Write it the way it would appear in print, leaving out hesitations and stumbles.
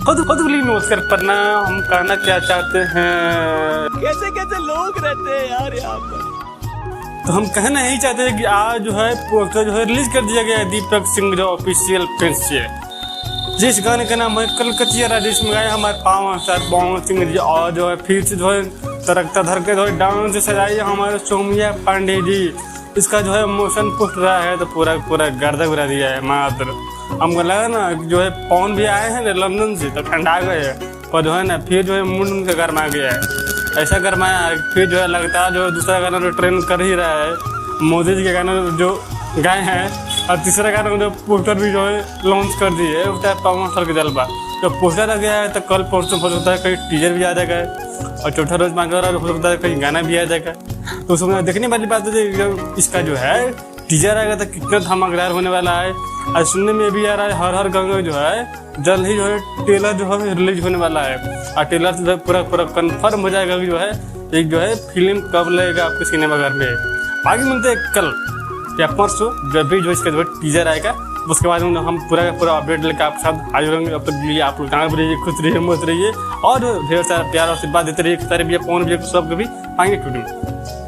खुद नमस्कार प्रणाम। हम कहना क्या चाहते हैं, कैसे कैसे लोग रहते हैं यार यहाँ पर। तो हम कहना यही चाहते हैं कि आज जो है पोस्टर जो है रिलीज कर दिया गया है दीपक सिंह जो ऑफिशियल पेज से, जिस गाने का नाम है कलकतिया राजेश में गाया हमारे पावन सर पवन सिंह जी, और जो है फिर से जो है तरकता धरके जो है डांस सजाइए हमारे सौम्या पांडे जी। इसका जो है मोशन पोस्ट रहा है तो पूरा गर्दा गिरा दिया है मात्र। हमको लगा ना जो है पवन भी आए हैं लंदन से तो ठंडा गए हैं, पर जो है ना फिर जो है मुंड उनका गर्मा गया है, ऐसा गर्माया है फिर जो है लगता है जो है दूसरा गाना जो ट्रेंड कर ही रहा है मोदी जी के गाना जो गाए हैं, और तीसरा गाना जो पोस्टर भी जो है लॉन्च कर दिए है उसका पवन सर के जलवा तो पोस्टर आ गया है। तो कल परसों हो सकता है कहीं टीजर भी आ जाएगा और चौथा रोज मांग रहा हो सकता है कहीं गाना भी आ जाएगा। तो उसमें देखने वाली बात है इसका जो है टीजर आएगा तो कितना धमाकेदार होने वाला है। और सुनने में भी आ रहा है हर गंगा जो है जल्द ही जो है ट्रेलर जो है रिलीज होने वाला है, और ट्रेलर से पूरा कंफर्म हो जाएगा कि जो है एक जो है फिल्म कब लगेगा आपके सिनेमाघर में। आगे मिलते हैं कल या परसों जब भी जो इसका जो है टीजर आएगा, उसके बाद हम पूरा अपडेट लेकर आपके साथ हाजिर होंगे। अब तक लिए आप लोग कहाँ पर रहिए, खुश रहिए, मस्त रहिए और ढेर सारा प्यार और आशीर्वाद देते रहिए। सारे भैया पवन भैया सबको भी आएंगे टूटे।